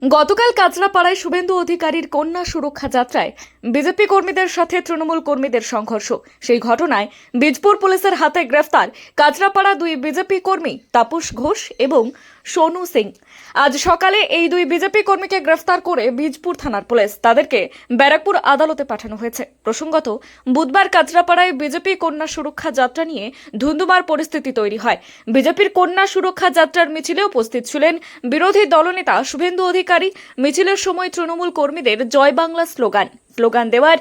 গতকাল কাঁচরাপাড়ায় শুভেন্দু অধিকারীর কন্যা সুরক্ষা যাত্রায় বিজেপি কর্মীদের সাথে তৃণমূল কর্মীদের সংঘর্ষ। সেই ঘটনায় বীজপুর পুলিশের হাতে গ্রেফতার কাঁচরাপাড়া দুই বিজেপি কর্মী তাপস ঘোষ এবং সোনু সিং। আজ সকালে এই দুই বিজেপি কর্মীকে গ্রেফতার করে বীজপুর থানার পুলিশ তাদেরকে ব্যারাকপুর আদালতে পাঠানো হয়েছে। প্রসঙ্গত, বুধবার কাঁচরাপাড়ায় বিজেপি কন্যা সুরক্ষা যাত্রা নিয়ে ধুন্ধুমার পরিস্থিতি তৈরি হয়। বিজেপির কন্যা সুরক্ষা যাত্রার মিছিলে উপস্থিত ছিলেন বিরোধী দলনেতা শুভেন্দু অধিকারী। মিছিলের সময় তৃণমূল কর্মীদের জয় বাংলা স্লোগান দেওয়ার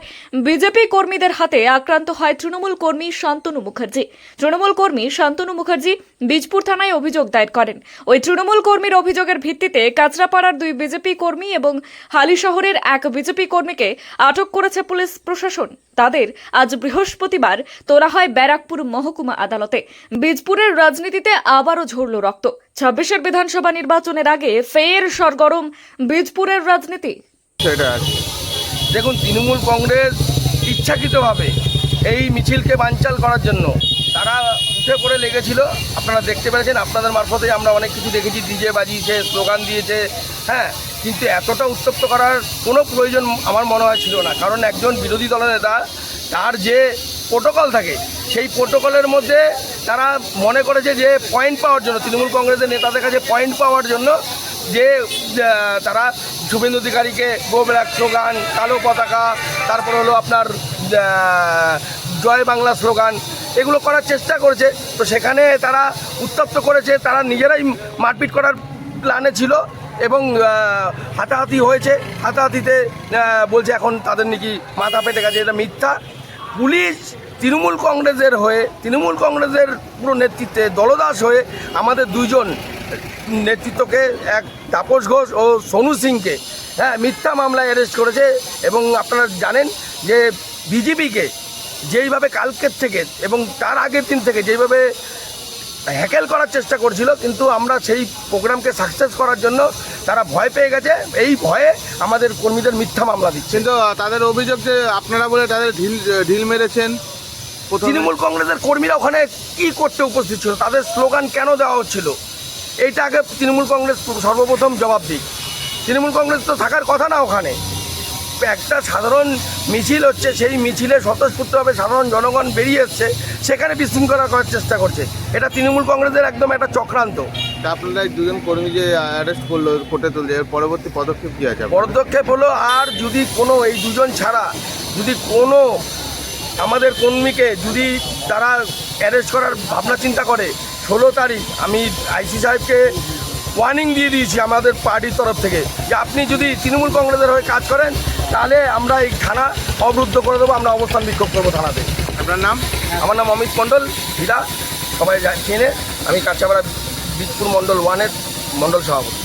বিজেপি কর্মীদের হাতে আক্রান্ত হয় তৃণমূল কর্মী শান্তনু মুখার্জি বীজপুর থানায় অভিযোগ দায়ের করেন। ওই তৃণমূল কর্মীর অভিযোগের ভিত্তিতে কাঁচরাপাড়ার দুই বিজেপি কর্মী এবং হালিশহরের এক বিজেপি কর্মীকে আটক করেছে পুলিশ প্রশাসন। তাদের আজ বৃহস্পতিবার তোলা হয় ব্যারাকপুর মহকুমা আদালতে। বীজপুরের রাজনীতিতে আবারও ঝরল রক্ত। 26 বিধানসভা নির্বাচনের আগে ফের সরগরম বীজপুরের রাজনীতি। দেখুন, তৃণমূল কংগ্রেস ইচ্ছাকৃতভাবে এই মিছিলকে বানচাল করার জন্য তারা উঠে পড়ে লেগেছিল। আপনারা দেখতে পেরেছেন, আপনাদের মারফতে আমরা অনেক কিছু দেখেছি, ডিজে বাজিয়েছে, স্লোগান দিয়েছে, কিন্তু এতটা উত্তপ্ত করার কোনো প্রয়োজন আমার মনে হয় ছিল না। কারণ একজন বিরোধী দলনেতা তার যে প্রোটোকল থাকে সেই প্রোটোকলের মধ্যে তারা মনে করেছে যে পয়েন্ট পাওয়ার জন্য, তৃণমূল কংগ্রেসের নেতাদের কাছে পয়েন্ট পাওয়ার জন্য যে তারা শুভেন্দু অধিকারীকে গো ব্যাক স্লোগান, কালো পতাকা, তারপর হলো আপনার জয় বাংলা স্লোগান, এগুলো করার চেষ্টা করেছে। তো সেখানে তারা উত্তপ্ত করেছে, তারা নিজেরাই মারপিট করার প্ল্যানে ছিল এবং হাতাহাতি হয়েছে। হাতাহাতিতে বলছে এখন তাদের নাকি মাথা ফেটে গেছে। এটা মিথ্যা। পুলিশ তৃণমূল কংগ্রেসের পুরো নেতৃত্বে দলদাস হয়ে আমাদের দুইজন নেতৃত্বকে, এক তাপস ঘোষ ও সোনু সিংকে মিথ্যা মামলায় অ্যারেস্ট করেছে। এবং আপনারা জানেন যে বিজেপিকে যেইভাবে কালকের থেকে এবং তার আগের দিন থেকে যেইভাবে হ্যাকেল করার চেষ্টা করছিল, কিন্তু আমরা সেই প্রোগ্রামকে সাকসেস করার জন্য তারা ভয় পেয়ে গেছে। এই ভয়ে আমাদের কর্মীদের মিথ্যা মামলা দিচ্ছে। কিন্তু তাদের অভিযোগ যে আপনারা বলে তাদের ঢিল মেরেছেন। তৃণমূল কংগ্রেসের কর্মীরা ওখানে কি করতে উপস্থিত ছিল, তাদের স্লোগান কেন দেওয়া হচ্ছিল, এইটা আগে তৃণমূল কংগ্রেস সর্বপ্রথম জবাব দিক। তৃণমূল কংগ্রেস তো থাকার কথা না ওখানে। একটা সাধারণ মিছিল হচ্ছে, সেই মিছিলে স্বতঃস্ফূর্তভাবে সাধারণ জনগণ বেরিয়ে এসছে, সেখানে বিশৃঙ্খলা করার চেষ্টা করছে। এটা তৃণমূল কংগ্রেসের একদম একটা চক্রান্ত। আপনারা দুজন কর্মী যে অ্যারেস্ট করলো, কোর্টে তুলছে, এর পরবর্তী পদক্ষেপ কী আছে? পদক্ষেপ হলো, আর যদি কোনো এই দুজন ছাড়া যদি কোনো আমাদের কর্মীকে যদি তারা অ্যারেস্ট করার ভাবনা চিন্তা করে, 16 তারিখ আমি আইসি সাহেবকে ওয়ার্নিং দিয়ে দিয়েছি আমাদের পার্টির তরফ থেকে, যে আপনি যদি তৃণমূল কংগ্রেসের হয়ে কাজ করেন তাহলে আমরা এই থানা অবরুদ্ধ করে দেবো, আমরা অবস্থান বিক্ষোভ করবো থানাতে। আপনার নাম? আমার নাম অমিত মণ্ডল, ভিলা, সবাই চেনে। আমি কাঁচরাপাড়া বীজপুর মণ্ডল 1-এর মণ্ডল সভাপতি।